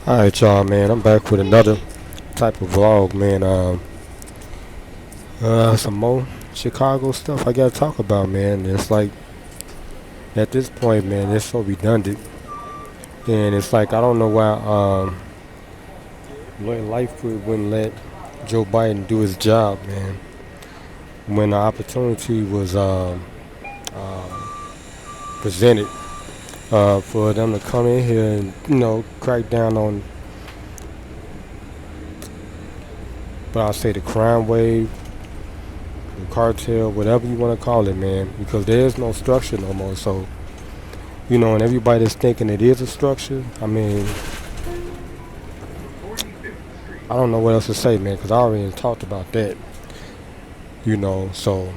Alright, y'all, man. I'm back with another type of vlog, man. Some more Chicago stuff I gotta talk about, man. It's like at this point, man, it's so redundant, and it's like I don't know why Lloyd Lightfoot wouldn't let Joe Biden do his job, man. When the opportunity was presented for them to come in here and crack down on, but I'll say the crime wave, the cartel, whatever you want to call it, man, because there is no structure no more. So, and everybody that's thinking it is a structure, I mean, I don't know what else to say, man, because I already talked about that, So,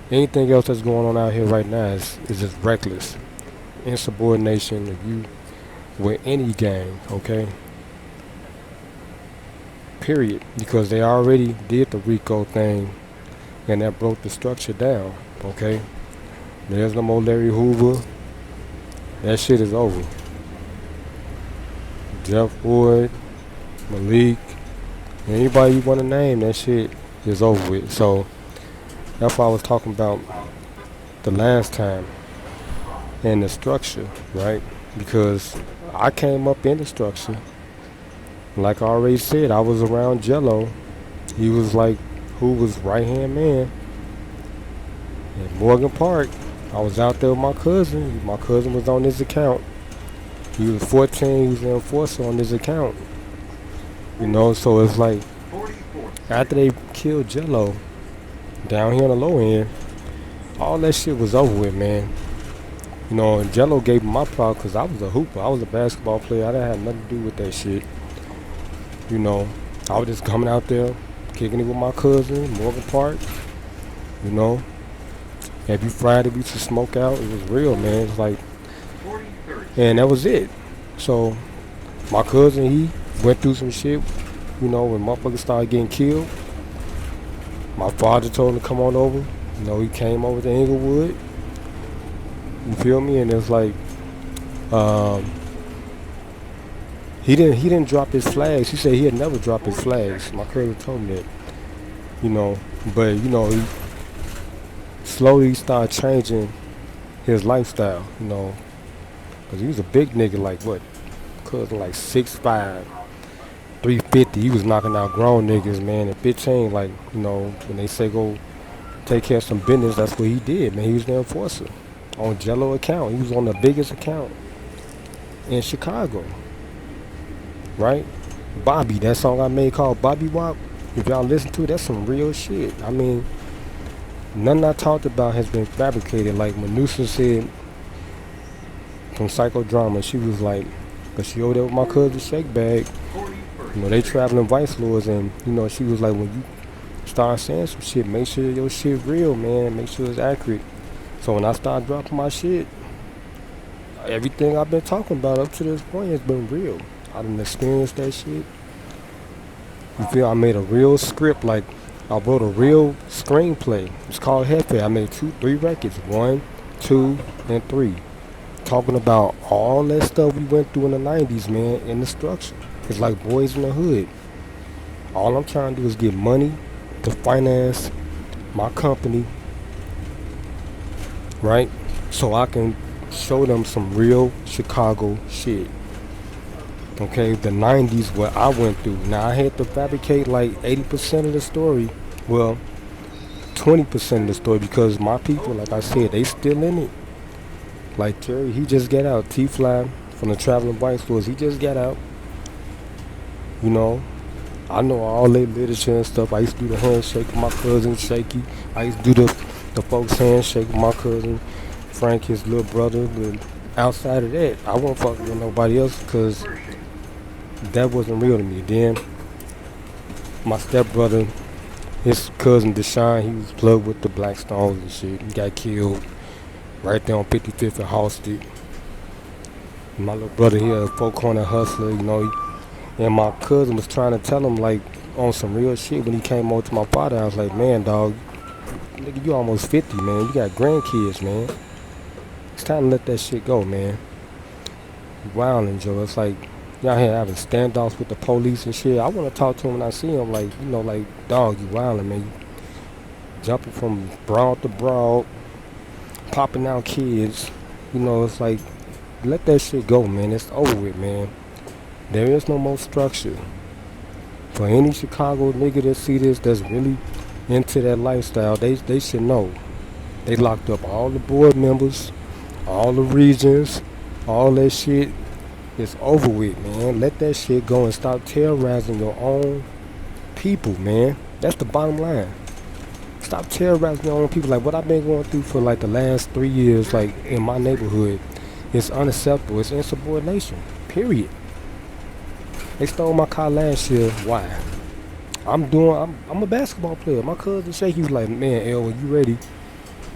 anything else that's going on out here right now is just reckless. Insubordination, if you, with any gang, okay? Period. Because they already did the RICO thing and that broke the structure down, okay? There's no more Larry Hoover. That shit is over. Jeff Wood, Malik, anybody you want to name, that shit is over with. So that's what I was talking about the last time and the structure, right? Because I came up in the structure. Like I already said, I was around Jello. He was like Hoover's right hand man. In Morgan Park, I was out there with my cousin. My cousin was on his account. He was 14, he was an enforcer on his account. So it's like after they killed Jello down here on the low end, all that shit was over with, man. And Jello gave me my props because I was a hooper. I was a basketball player. I didn't have nothing to do with that shit. I was just coming out there, kicking it with my cousin, Morgan Park. Every Friday we used to smoke out. It was real, man. It's like, and that was it. So my cousin, he went through some shit, when motherfuckers started getting killed. My father told him to come on over. He came over to Inglewood. You feel me? And it's like, he didn't drop his flags. He said he had never dropped his flags. My cousin told me that. But he slowly started changing his lifestyle. Because he was a big nigga, like what? Cousin like 6'5", 350. He was knocking out grown niggas, man. At 15, like, when they say go take care of some business, that's what he did, man. He was the enforcer on Jello account. He was on the biggest account in Chicago, right? Bobby, that song I made called Bobby Wop. If y'all listen to it, that's some real shit. I mean, nothing I talked about has been fabricated. Like Manusa said from Psychodrama, she was like, cause she over there with my cousin Shake Bag. They traveling vice lords, and she was like, when you start saying some shit, make sure your shit real, man. Make sure it's accurate. So when I start dropping my shit, everything I've been talking about up to this point has been real. I done experienced that shit. You feel? I made a real script, like I wrote a real screenplay. It's called Hefe. I made 3 records, 1, 2, and 3. Talking about all that stuff we went through in the 90s, man, in the structure. It's like Boys in the Hood. All I'm trying to do is get money to finance my company, right? So I can show them some real Chicago shit. Okay, the 90s, what I went through. Now I had to fabricate like 80% of the story. Well, 20% of the story, because my people, like I said, they still in it. Like Terry, he just got out. T-Fly from the Traveling Bike Stores, he just got out. I know all their literature and stuff. I used to do the handshake with my cousin Shaky. I used to do the folks handshake with my cousin Frank, his little brother. But outside of that, I won't fuck with nobody else because that wasn't real to me. Then my stepbrother, his cousin Deshaun, he was plugged with the Black Stones and shit. He got killed right there on 55th and Halsted. My little brother here, a four-corner hustler, and my cousin was trying to tell him, like, on some real shit when he came over to my father. I was like, man, dog, nigga, you almost 50, man. You got grandkids, man. It's time to let that shit go, man. You wildin', Joe. It's like, Y'all here having standoffs with the police and shit. I want to talk to him when I see him. Like, you know, like, dog, you wildin', man. You jumping from broad to broad, popping out kids. You know, it's like, let that shit go, man. It's over with, man. There is no more structure. For any Chicago nigga that see this that's really into that lifestyle, they should know. They locked up all the board members, all the regions, all that shit. It's over with, man. Let that shit go and stop terrorizing your own people, man. That's the bottom line. Stop terrorizing your own people. Like what I've been going through for like the last 3 years, like in my neighborhood, it's unacceptable. It's insubordination. Period. They stole my car last year. Why? I'm a basketball player. My cousin Shay, he was like, man, El, when you ready,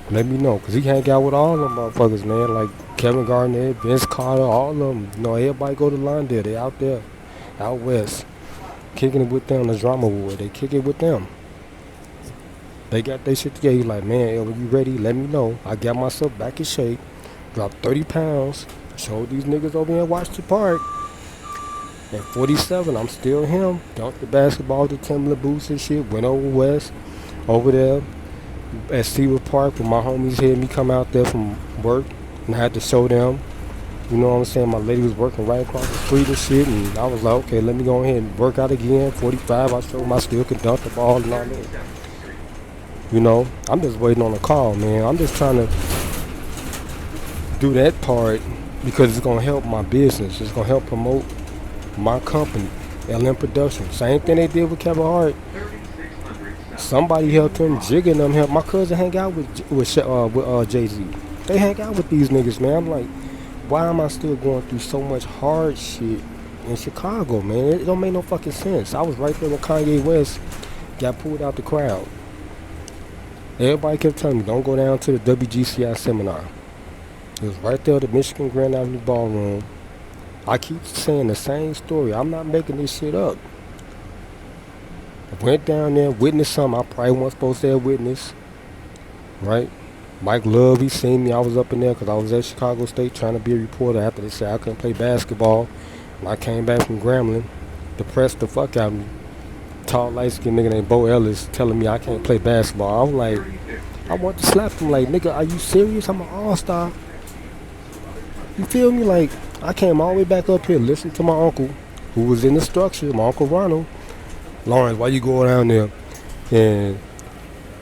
let me know. Because he hang out with all them motherfuckers, man. Like Kevin Garnett, Vince Carter, all of them. You know, everybody go to Lawndale. They out there, out west. Kicking it with them, the drama war. They kick it with them. They got their shit together. He like, man, El, when you ready, let me know. I got myself back in shape. Dropped 30 pounds. Showed these niggas over here at Washington Park. At 47, I'm still him. Dunked the basketball, the Timberland boots and shit. Went over west, over there at Seaward Park when my homies had me come out there from work and I had to show them. You know what I'm saying? My lady was working right across the street and shit, and I was like, okay, let me go ahead and work out again. 45, I showed them I still could dunk the ball and all that. You know, I'm just waiting on a call, man. I'm just trying to do that part because it's gonna help my business. It's gonna help promote my company, LM Production. Same thing they did with Kevin Hart. Somebody helped him, jigging them help. My cousin hang out with Jay-Z. They hang out with these niggas, man. I'm like, why am I still going through so much hard shit in Chicago, man? It don't make no fucking sense. I was right there when Kanye West got pulled out the crowd. Everybody kept telling me, don't go down to the WGCI seminar. It was right there at the Michigan Grand Avenue Ballroom. I keep saying the same story. I'm not making this shit up. I went down there, witnessed something I probably wasn't supposed to have witnessed. Right? Mike Love, he seen me. I was up in there because I was at Chicago State trying to be a reporter after they said I couldn't play basketball. When I came back from Grambling, depressed the fuck out of me. Tall, light-skinned nigga named Bo Ellis telling me I can't play basketball. I was like, I want to slap him like, nigga, are you serious? I'm an all-star. You feel me? Like, I came all the way back up here, listened to my uncle, who was in the structure, my Uncle Ronald. Lawrence, why you go down there and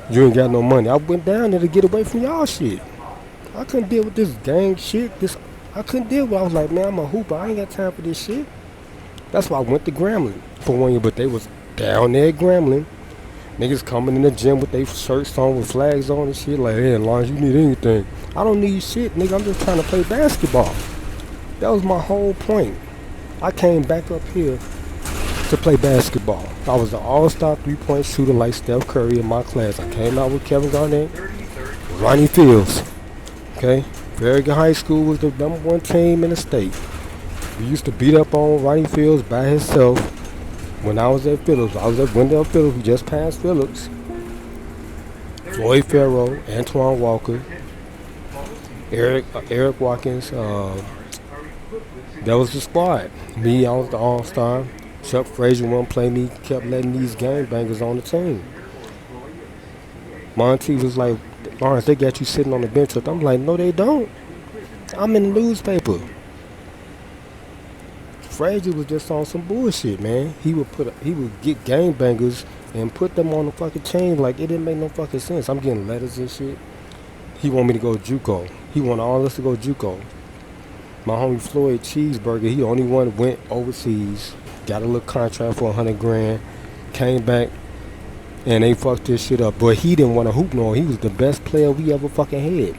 you ain't got no money? I went down there to get away from y'all shit. I couldn't deal with this gang shit. I couldn't deal with it. I was like, man, I'm a hooper. I ain't got time for this shit. That's why I went to Grambling for 1 year, but they was down there at Grambling. Niggas coming in the gym with their shirts on, with flags on and shit. Like, hey, Lawrence, you need anything. I don't need shit, nigga. I'm just trying to play basketball. That was my whole point. I came back up here to play basketball. I was an all-star three-point shooter like Steph Curry in my class. I came out with Kevin Garnett, Ronnie Fields. Okay? Farragut High School was the #1 team in the state. We used to beat up on Ronnie Fields by himself when I was at Phillips. I was at Wendell Phillips. We just passed Phillips. Floyd Farrow, Antoine Walker, Eric Watkins. That was the squad. Me, I was the all-star. Chuck Frazier wouldn't play me. Kept letting these gangbangers on the team. Monty was like, Lawrence, they got you sitting on the bench. I'm like, no, they don't. I'm in the newspaper. Frazier was just on some bullshit, man. He would get gangbangers and put them on the fucking team like it didn't make no fucking sense. I'm getting letters and shit. He want me to go JUCO. He want all us to go JUCO. My homie Floyd Cheeseburger, he the only one went overseas, got a little contract for $100 grand, came back, and they fucked this shit up. But he didn't want to hoop no. He was the best player we ever fucking had.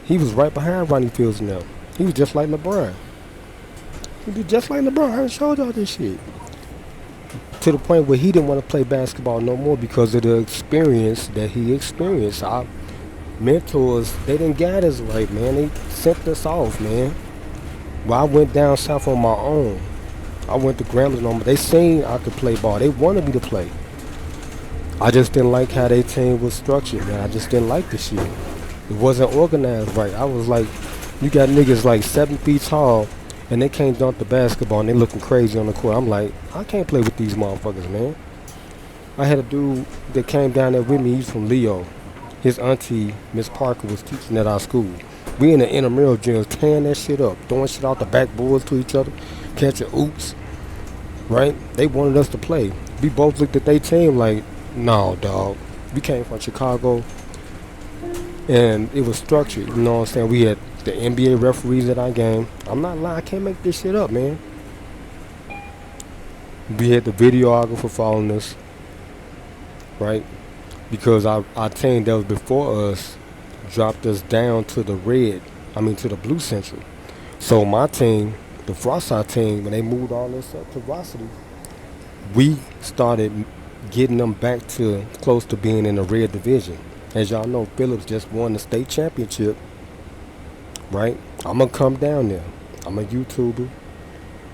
He was right behind Ronnie Fields now. He was just like LeBron. He was just like LeBron. I done showed y'all this shit. To the point where he didn't want to play basketball no more because of the experience that he experienced. Our mentors, they didn't guide us right, man. They sent us off, man. Well, I went down south on my own. I went to Grambling on. They seen I could play ball. They wanted me to play. I just didn't like how their team was structured, man. I just didn't like the shit. It wasn't organized right. I was like, you got niggas like 7 feet tall and they can't dunk the basketball and they looking crazy on the court. I'm like, I can't play with these motherfuckers, man. I had a dude that came down there with me. He's from Leo. His auntie, Miss Parker, was teaching at our school. We in the intramural gyms tearing that shit up, throwing shit out the backboards to each other, catching oops, right? They wanted us to play. We both looked at their team like, no, dog. We came from Chicago, and it was structured. You know what I'm saying? We had the NBA referees at our game. I'm not lying. I can't make this shit up, man. We had the videographer following us, right? Because our team that was before us dropped us down to to the Blue Central. So my team, the Frostside team, when they moved all this up to varsity, we started getting them back to close to being in the red division. As y'all know, Phillips just won the state championship, right? I'm going to come down there. I'm a YouTuber.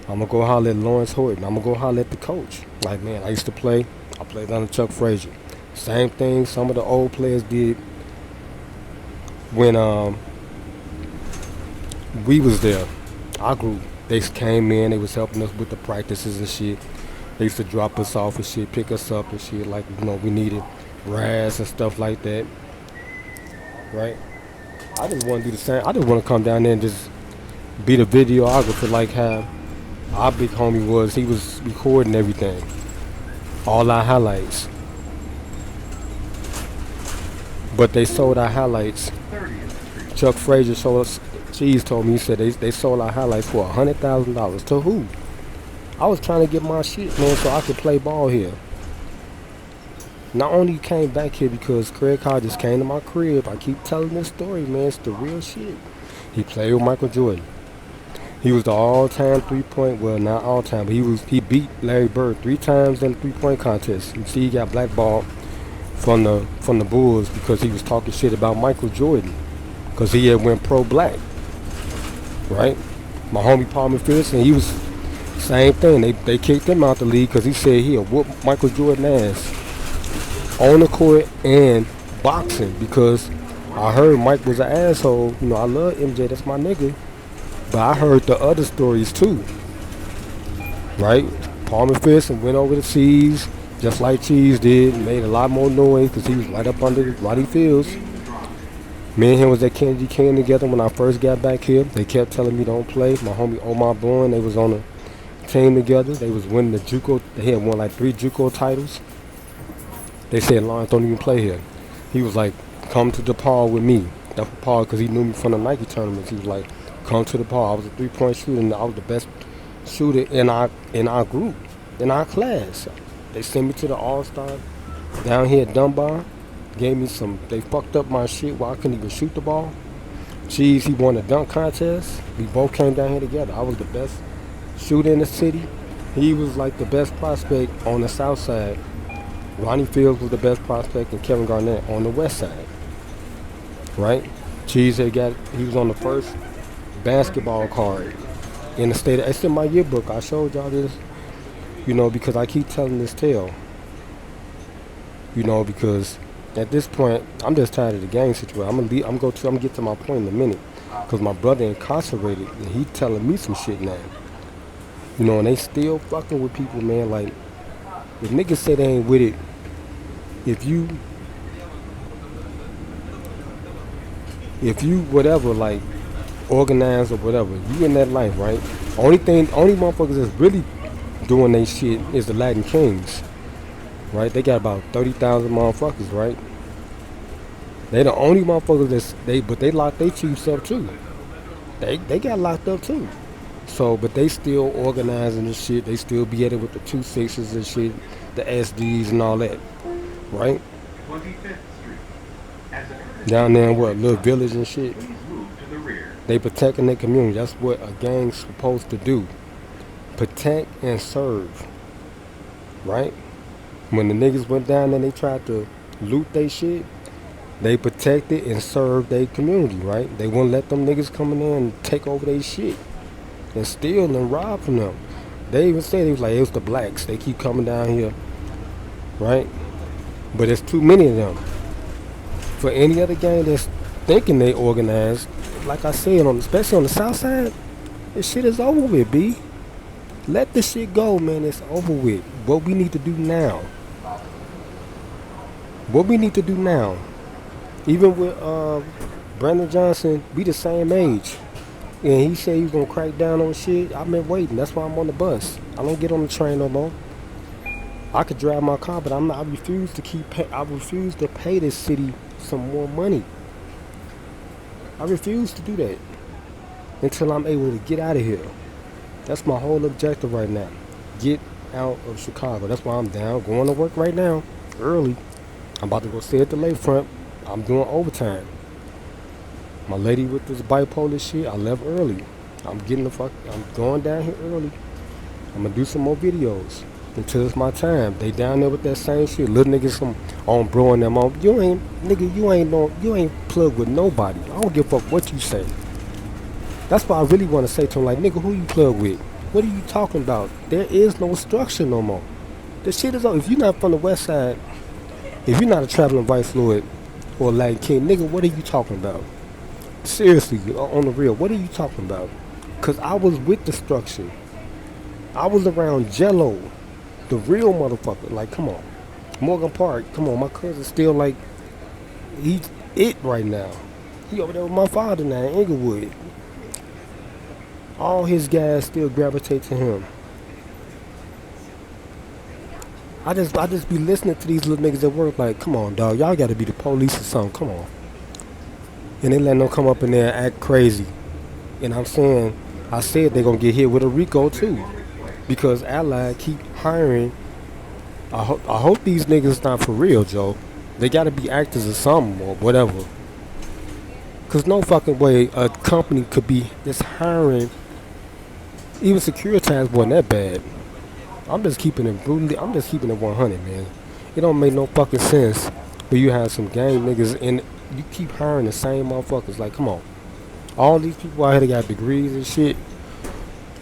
I'm going to go holler at Lawrence Horton. I'm going to go holler at the coach. Like, man, I used to play. I played under Chuck Frazier. Same thing some of the old players did when we was there. Our group, they came in. They was helping us with the practices and shit. They used to drop us off and shit, pick us up and shit. Like, we needed Raz and stuff like that, right? I just want to do the same. I just want to come down there and just be the videographer like how our big homie was. He was recording everything, all our highlights. But they sold our highlights. Chuck Frazier sold us. Cheese told me, he said they sold our highlights for $100,000. To who? I was trying to get my shit, man, so I could play ball here. Not only came back here because Craig Hodges came to my crib. I keep telling this story, man. It's the real shit. He played with Michael Jordan. He was the all-time three-point, well, not all-time, but he beat Larry Bird 3 times in the three-point contest. You see, he got blackballed from the Bulls because he was talking shit about Michael Jordan because he had went pro-black, right? My homie Paul McPherson, he was same thing. They kicked him out the league because he said he'll whoop Michael Jordan ass on the court and boxing because I heard Mike was an asshole. I love MJ, that's my nigga. But I heard the other stories too, right? Paul McPherson went over the seas just like Cheese did, made a lot more noise because he was right up under Roddy Fields. Me and him was at Kennedy King together when I first got back here. They kept telling me don't play. My homie Omar Bourne, they was on a team together. They was winning the JUCO. They had won like 3 JUCO titles. They said Lawrence don't even play here. He was like, come to DePaul with me. That's for Paul because he knew me from the Nike tournaments. He was like, come to DePaul. I was a 3-point shooter and I was the best shooter in our group, in our class. They sent me to the All-Star down here at Dunbar. Gave me they fucked up my shit where I couldn't even shoot the ball. Cheese, he won a dunk contest. We both came down here together. I was the best shooter in the city. He was like the best prospect on the south side. Ronnie Fields was the best prospect and Kevin Garnett on the west side. Right? Cheese he was on the first basketball card in the state. It's in my yearbook. I showed y'all this, because I keep telling this tale. Because at this point, I'm just tired of the gang situation. I'm gonna get to my point in a minute, because my brother incarcerated and he telling me some shit now. And they still fucking with people, man. Like, if niggas say they ain't with it, if you whatever, like, organized or whatever, you in that life, right? Only motherfuckers that's really doing they shit is the Latin Kings, right? They got about 30,000 motherfuckers, right? They the only motherfuckers but they locked their chiefs up too. They got locked up too. So, but they still organizing this shit. They still be at it with the 2-6s and shit, the SDs and all that, right? 25th Street. Down there in Little Village and shit. They protecting their community. That's what a gang's supposed to do. Protect and serve, right? When the niggas went down there and they tried to loot their shit, they protected and served their community, right? They wouldn't let them niggas come in there and take over their shit and steal and rob from them. They even said it was the blacks. They keep coming down here, right? But there's too many of them. For any other gang that's thinking they organized, like I said, especially on the south side, This shit is over with, B. Let this shit go, man. It's over with. What we need to do now. What we need to do now. Even with Brandon Johnson, we the same age. And he said he was gonna crack down on shit. I've been waiting. That's why I'm on the bus. I don't get on the train no more. I could drive my car, but I'm not. I refuse to I refuse to pay this city some more money. I refuse to do that until I'm able to get out of here. That's my whole objective right now. Get out of Chicago. That's why I'm down. Going to work right now, early. I'm about to go stay at the lakefront. I'm doing overtime. My lady with this bipolar shit, I left early. I'm going down here early. I'm gonna do some more videos until it's my time. They down there with that same shit. Little niggas from on bro and them on. You ain't plugged with nobody. I don't give a fuck what you say. That's why I really want to say to him, like, nigga, who you plug with? What are you talking about? There is no structure no more. The shit is over. If you're not from the west side, if you're not a traveling Vice Floyd or Latin King, nigga, what are you talking about? Seriously, on the real, what are you talking about? Because I was with the structure. I was around Jello, the real motherfucker. Like, come on. Morgan Park, come on. My cousin's still like, he's it right now. He over there with my father now in Inglewood. All his guys still gravitate to him. I just be listening to these little niggas at work like, come on, dog. Y'all got to be the police or something. Come on. And they letting them come up in there and act crazy. And I said they're going to get hit with a RICO too. Because Allied keep hiring. I hope these niggas not for real, Joe. They got to be actors or something or whatever. Because no fucking way a company could be just hiring. Even Securitas wasn't that bad. I'm just keeping it 100, man. It don't make no fucking sense for you have some gang niggas and you keep hiring the same motherfuckers. Like, come on. All these people out here that got degrees and shit,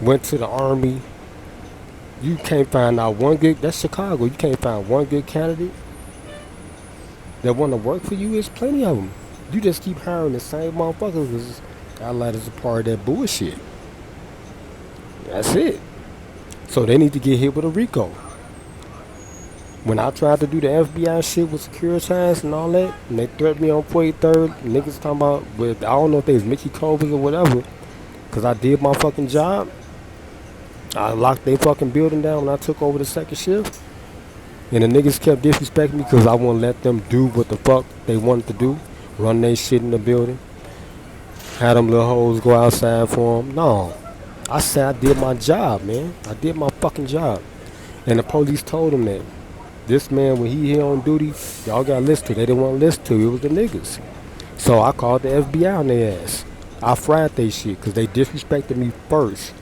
went to the army. You can't find out one good, that's Chicago. You can't find one good candidate that want to work for you. There's plenty of them. You just keep hiring the same motherfuckers because Allied is a part of that bullshit. That's it. So they need to get hit with a RICO. When I tried to do the FBI shit with Securitas and all that, and they threatened me on 43rd, niggas talking about, I don't know if they was Mickey Covers or whatever, because I did my fucking job. I locked their fucking building down when I took over the second shift. And the niggas kept disrespecting me because I wouldn't let them do what the fuck they wanted to do. Run their shit in the building. Had them little hoes go outside for them. No. I said I did my job, man. I did my fucking job. And the police told him that. This man, when he here on duty, y'all got listened to. They didn't want to listen to. It was the niggas. So I called the FBI on their ass. I fried they shit because they disrespected me first.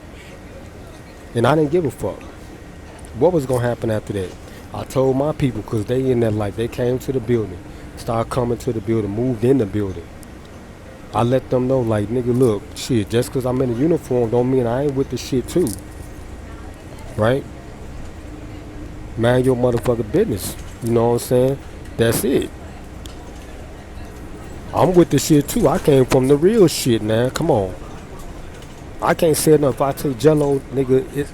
And I didn't give a fuck. What was going to happen after that? I told my people because they in that life. They came to the building. Started coming to the building. Moved in the building. I let them know, like, nigga, look, shit, just because I'm in a uniform don't mean I ain't with the shit too. Right? Mind your motherfucking business. You know what I'm saying? That's it. I'm with the shit too. I came from the real shit, man. Come on. I can't say enough. If I take Jello, nigga,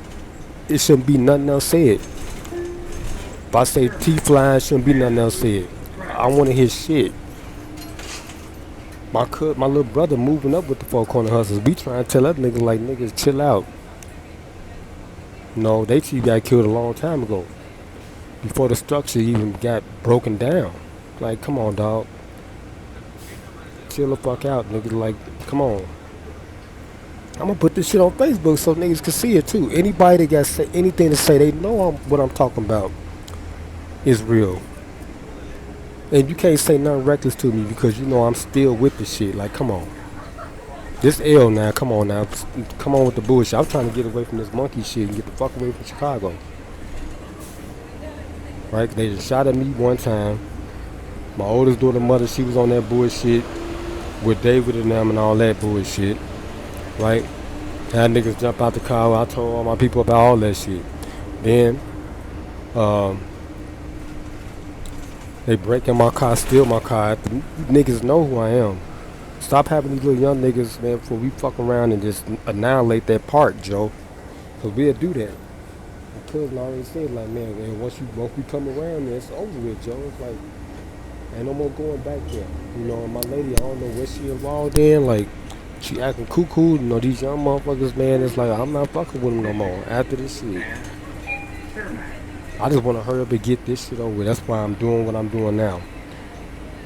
it shouldn't be nothing else said. If I say T-Fly, it shouldn't be nothing else said. I want to hear shit. My little brother moving up with the Four Corner Hustlers. We trying to tell that nigga, like, niggas, chill out. No, they two got killed a long time ago. Before the structure even got broken down. Like, come on, dog. Chill the fuck out, nigga. Like, come on. I'm gonna put this shit on Facebook so niggas can see it too. Anybody that got anything to say, they know what I'm talking about is real. And you can't say nothing reckless to me because you know I'm still with the shit. Like, come on. This L now, come on now. Come on with the bullshit. I'm trying to get away from this monkey shit and get the fuck away from Chicago. Right? They just shot at me one time. My oldest daughter, mother, she was on that bullshit with David and them and all that bullshit. Right? Had niggas jump out the car. I told all my people about all that shit. Then, they break in my car, steal my car. The niggas know who I am. Stop having these little young niggas, man, before we fuck around and just annihilate that park, Joe. Cause we'll do that. My cousin already said, like, man, once we come around there, it's over with, Joe. It's like, ain't no more going back there. You know, and my lady, I don't know what she involved in. Like, she acting cuckoo. You know, these young motherfuckers, man, it's like, I'm not fucking with them no more after this shit. I just want to hurry up and get this shit over with. That's why I'm doing what I'm doing now.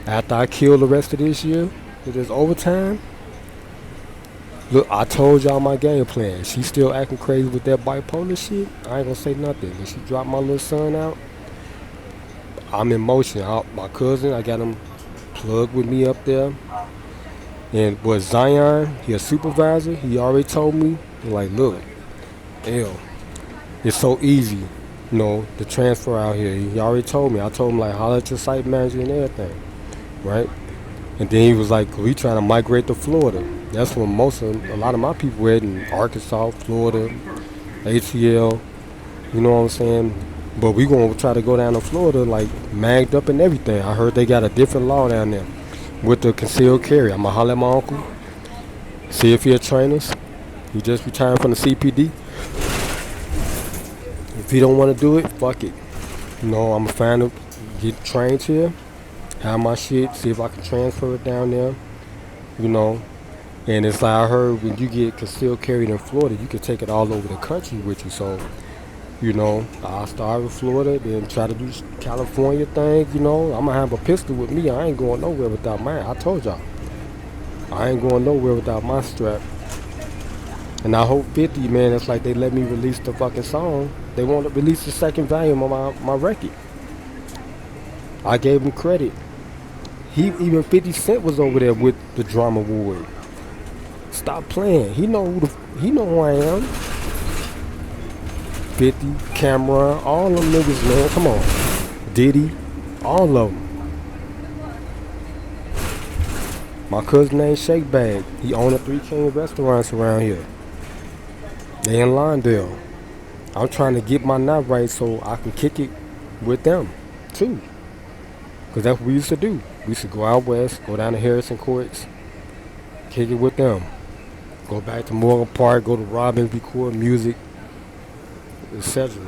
After I kill the rest of this year, with this overtime, look, I told y'all my game plan. She still acting crazy with that bipolar shit. I ain't gonna say nothing. When she dropped my little son out, I'm in motion. My cousin, I got him plugged with me up there. And with Zion, he a supervisor. He already told me, like, look, hell, it's so easy, you know, to transfer out here. He already told me. I told him, like, holler at your site manager and everything, right? And then he was like, we trying to migrate to Florida. That's when a lot of my people were in Arkansas, Florida, ATL, you know what I'm saying? But we gonna try to go down to Florida, like, magged up and everything. I heard they got a different law down there with the concealed carry. I'ma holler at my uncle, see if he'll train us. He just retired from the CPD. If he don't want to do it, fuck it. You know, I'ma get trained here, have my shit, see if I can transfer it down there. You know, and it's like I heard when you get concealed carried in Florida, you can take it all over the country with you. So, you know, I start with Florida, then try to do California thing. You know, I'm gonna have a pistol with me. I ain't going nowhere without mine. I told y'all, I ain't going nowhere without my strap. And I hope 50, man, it's like they let me release the fucking song. They want to release the second volume of my record. I gave him credit. Even 50 Cent was over there with the Drama Award. Stop playing. He know who I am. 50, Cameron, all them niggas, man. Come on. Diddy, all of them. My cousin named Shake Bag. He owned 3 King restaurants around here. They in Lawndale. I'm trying to get my knot right so I can kick it with them, too. Because that's what we used to do. We used to go out west, go down to Harrison Courts, kick it with them. Go back to Morgan Park, go to Robbins, record music, etc.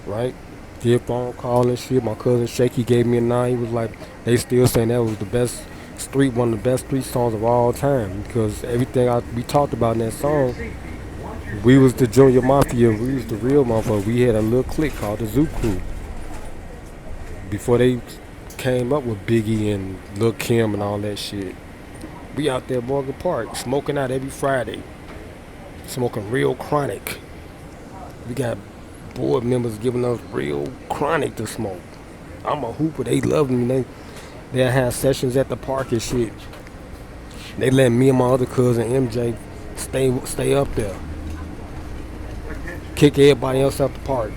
Right? Did phone call and shit. My cousin Shaky gave me a 9. He was like, they still saying that was one of the best street songs of all time. Because everything we talked about in that song, we was the Junior Mafia, we was the real motherfucker. We had a little clique called the Zoo Crew. Before they came up with Biggie and Lil Kim and all that shit. We out there at Morgan Park, smoking out every Friday. Smoking real chronic. We got board members giving us real chronic to smoke. I'm a hooper, they love me. They have sessions at the park and shit. They let me and my other cousin MJ stay up there. Kick everybody else out the park.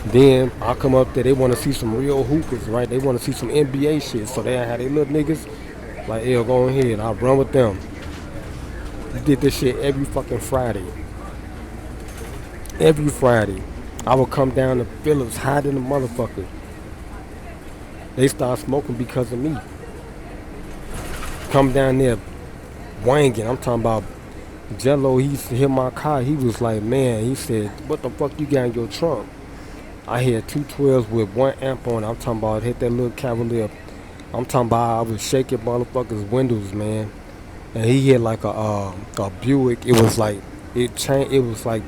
Then I come up there, they want to see some real hoopers, right? They want to see some NBA shit. So they had their little niggas, like, yeah, go ahead, I'll run with them. We did this shit every fucking Friday. Every Friday. I would come down to Phillips, hide in the motherfucker. They start smoking because of me. Come down there, wanging. I'm talking about Jello, he used to hit my car. He was like, man, he said, what the fuck you got in your trunk? I had 212s with 1 amp on it. I'm talking about hit that little Cavalier. I'm talking about I was shaking motherfuckers' windows, man. And he had like a Buick. It was like it was like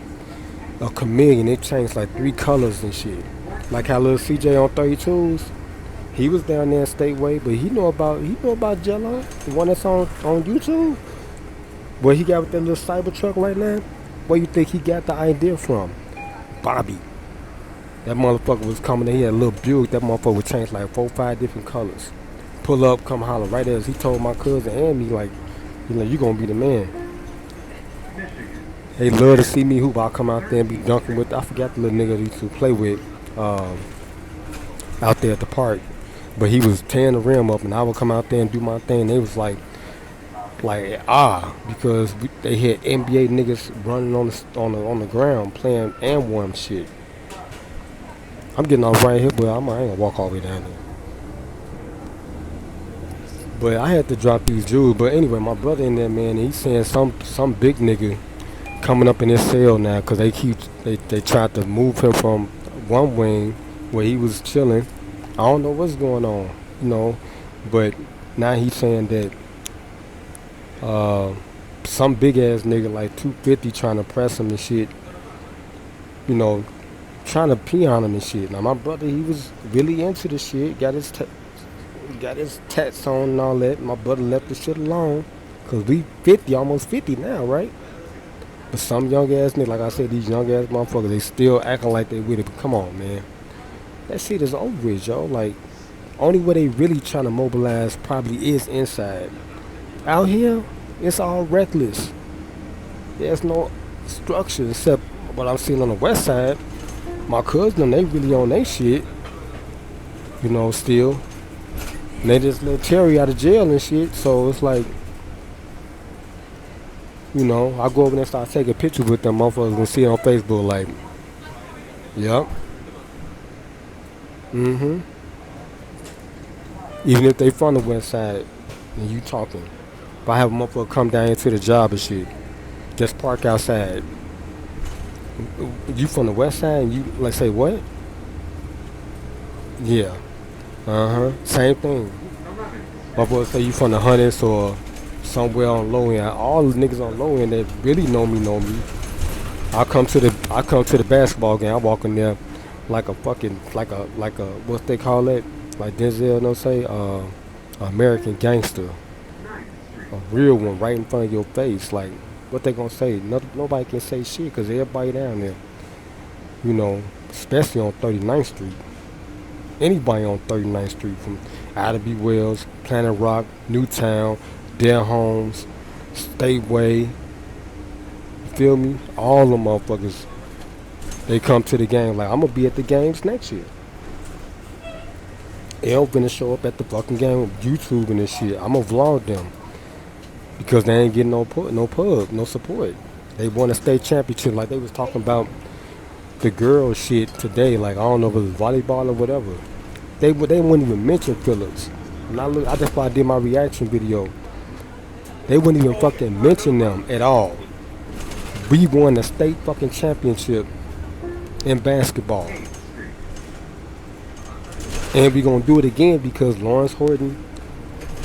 a chameleon. It changed like 3 colors and shit. Like how little CJ on 32s. He was down there in Stateway, but he know about Jello, the one that's on YouTube. What he got with that little Cybertruck right now? Where you think he got the idea from? Bobby. That motherfucker was coming in. He had a little Buick. That motherfucker would change like 4 or 5 different colors. Pull up, come holler. Right as he told my cousin and me, like, you gonna be the man. They love to see me hoop. I'll come out there and be dunking with, I forgot the little nigga he used to play with out there at the park. But he was tearing the rim up and I would come out there and do my thing. They was like, because they had NBA niggas running on the ground playing and warm shit. I'm getting off right here, but I ain't gonna walk all the way down there. But I had to drop these jewels. But anyway, my brother in there, man, he's saying some big nigga coming up in his cell now because they tried to move him from one wing where he was chilling. I don't know what's going on, you know, but now he's saying that uh, some big ass nigga like 250 trying to press him and shit, you know, trying to pee on him and shit. Now my brother, he was really into the shit, got his tats on and all that. My brother left the shit alone, cause we 50, almost 50 now, right? But some young ass niggas, like I said, these young ass motherfuckers, they still acting like they with it. But come on, man, that shit is over with, yo. Like, only way they really trying to mobilize probably is inside. Out here, it's all reckless. There's no structure except what I'm seeing on the west side. My cousin, they really on their shit, you know, still. And they just let Terry out of jail and shit, so it's like, you know, I go over there and start taking pictures with them motherfuckers and see it on Facebook, like, yep, mm-hmm. Even if they from the west side and you talking. If I have a motherfucker come down here to the job and shit, just park outside. You from the west side and you like say what? Yeah. Uh-huh. Same thing. Motherfuckers say you from the hundreds or somewhere on low end. All the niggas on low end that really know me. I come to the basketball game. I walk in there like a fucking like a what they call it? Like Denzel no say, American gangster. A real one right in front of your face. Like what they gonna say? Nobody can say shit because everybody down there. You know, especially on 39th Street. Anybody on 39th Street from Ida Wells, Planet Rock, Newtown, Dare Homes, Stateway, you feel me? All them motherfuckers, they come to the game like, I'm gonna be at the games next year. They don't finna show up at the fucking game with YouTube and this shit. I'm gonna vlog them because they ain't getting no pub, no support. They won a state championship like they was talking about the girl shit today. Like I don't know if it was volleyball or whatever. They wouldn't even mention Phillips. And I just why I did my reaction video. They wouldn't even fucking mention them at all. We won the state fucking championship in basketball. And we gonna do it again because Lawrence Horton,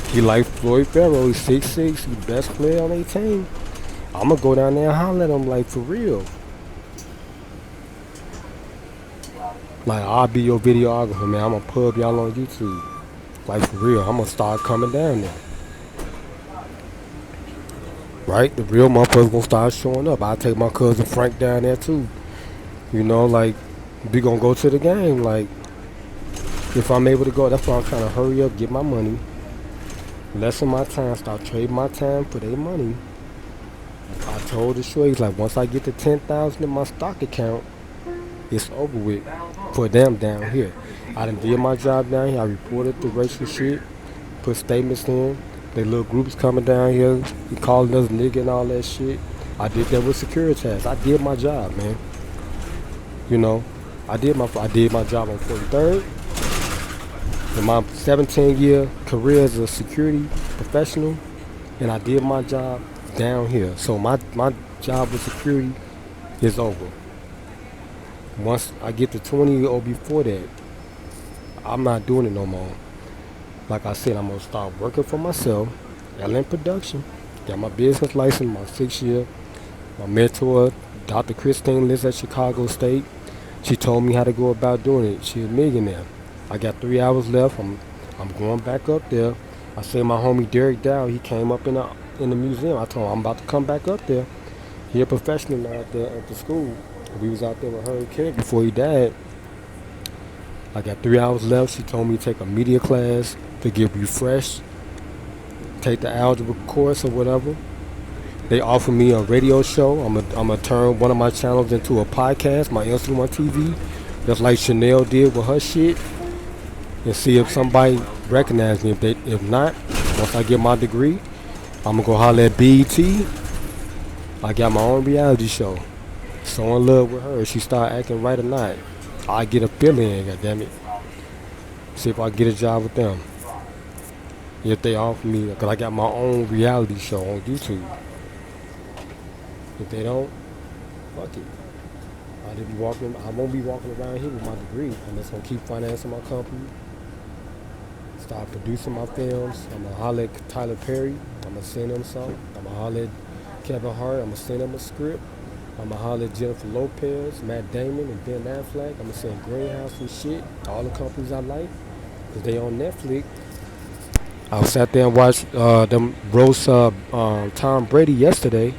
he like Floyd Farrell, he's 6'6", he's the best player on their team. I'm gonna go down there and holler at him like for real. Like I'll be your videographer, man. I'm gonna pub y'all on YouTube. Like for real, I'm gonna start coming down there. Right? The real motherfuckers gonna start showing up. I'll take my cousin Frank down there too. You know, like we gonna go to the game. Like if I'm able to go, that's why I'm trying to hurry up, get my money, lessen my time, start trading my time for their money. I told the shorties like once I get to 10,000 in my stock account, it's over with for them down here. I done did my job down here. I reported the racial shit, put statements in. They little groups coming down here, he calling us nigga and all that shit. I did that with Securitas. I did my job, man. You know, I did my job on 43rd. In my 17-year career as a security professional, and I did my job down here. So my job with security is over. Once I get to 20 or before that, I'm not doing it no more. Like I said, I'm gonna start working for myself. LN Production. Got my business license, my 6th year. My mentor, Dr. Christine, lives at Chicago State. She told me how to go about doing it. She's a millionaire. I got 3 hours left. I'm going back up there. I said my homie Derek Dow, he came up in the museum. I told him I'm about to come back up there. He a professional now at the school. We was out there with her and Ken before he died. I got 3 hours left. She told me to take a media class to get refreshed, take the algebra course or whatever. They offered me a radio show. I'm gonna turn one of my channels into a podcast, my Instagram TV, just like Chanel did with her shit, and see if somebody recognize me. If not, once I get my degree, I'm gonna go holler at BET. I got my own reality show. So in love with her, she start acting right or not, I get a feeling, goddammit. See if I get a job with them. If they offer me, because I got my own reality show on YouTube. If they don't, fuck it. I won't be walking around here with my degree. I'm just gonna keep financing my company, start producing my films. I'm gonna holler at Tyler Perry. I'm gonna send him something. I'm gonna holler at Kevin Hart. I'm gonna send him a script. I'm gonna holler at Jennifer Lopez, Matt Damon, and Ben Affleck. I'm gonna send Greenhouse and shit. All the companies I like, cause they on Netflix. I sat there and watched them roast Tom Brady yesterday.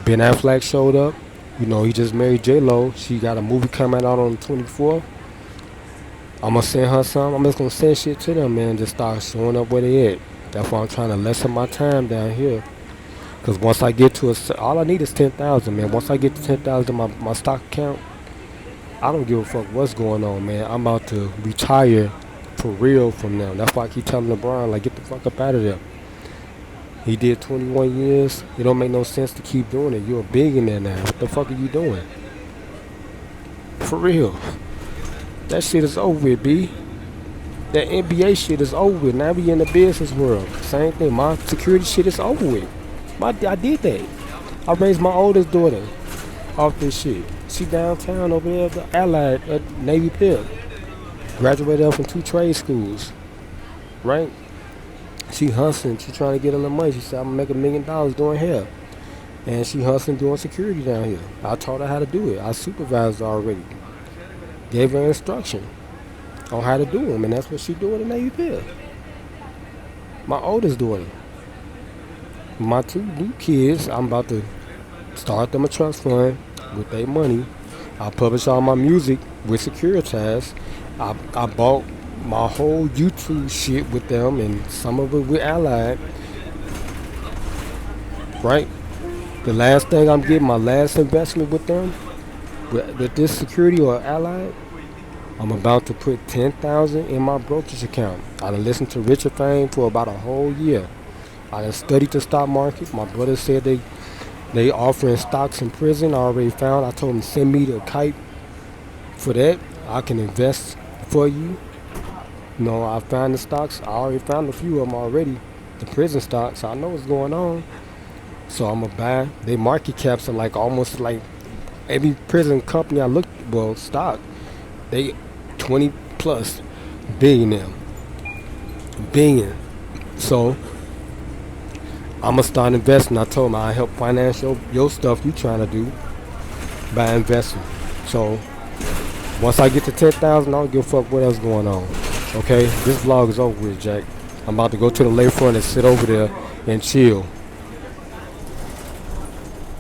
Ben Affleck showed up. You know, he just married J Lo. She got a movie coming out on the 24th. I'm gonna send her some. I'm just gonna send shit to them, man. Just start showing up where they at. That's why I'm trying to lessen my time down here. Cause once I get to all I need is 10,000, man. Once I get to 10,000 in my stock account, I don't give a fuck what's going on, man. I'm about to retire for real from now. That's why I keep telling LeBron, like, get the fuck up out of there. He did 21 years. It don't make no sense to keep doing it. You're a billionaire now. What the fuck are you doing? For real. That shit is over with, B. That NBA shit is over with. Now we in the business world. Same thing. My security shit is over with. I did that. I raised my oldest daughter off this shit. She downtown over there at the Allied at Navy Pier. Graduated up from 2 trade schools. Right? She hustling. She trying to get a little money. She said, I'm going to make $1 million doing hair. And she hustling doing security down here. I taught her how to do it. I supervised her already. Gave her instruction on how to do them. And that's what she doing in Navy Pier. My oldest daughter. My 2 new kids, I'm about to start them a trust fund with their money. I publish all my music with Securitas. I bought my whole YouTube shit with them and some of it with Allied. Right? The last thing I'm getting, my last investment with them, with this security or Allied, I'm about to put 10,000 in my brokerage account. I done listened to Richard Fame for about a whole year. I done studied the stock market. My brother said they offering stocks in prison. I already found. I told him send me the kite for that. I can invest for you. You know, I found the stocks. I already found a few of them already. The prison stocks. I know what's going on. So I'm gonna buy. They market caps are like almost like every prison company I looked stock. They 20 plus billion. So I'm gonna start investing. I told him I help finance your stuff you trying to do by investing. So once I get to 10,000, I don't give a fuck what else going on. Okay, this vlog is over with, Jack. I'm about to go to the lakefront and sit over there and chill.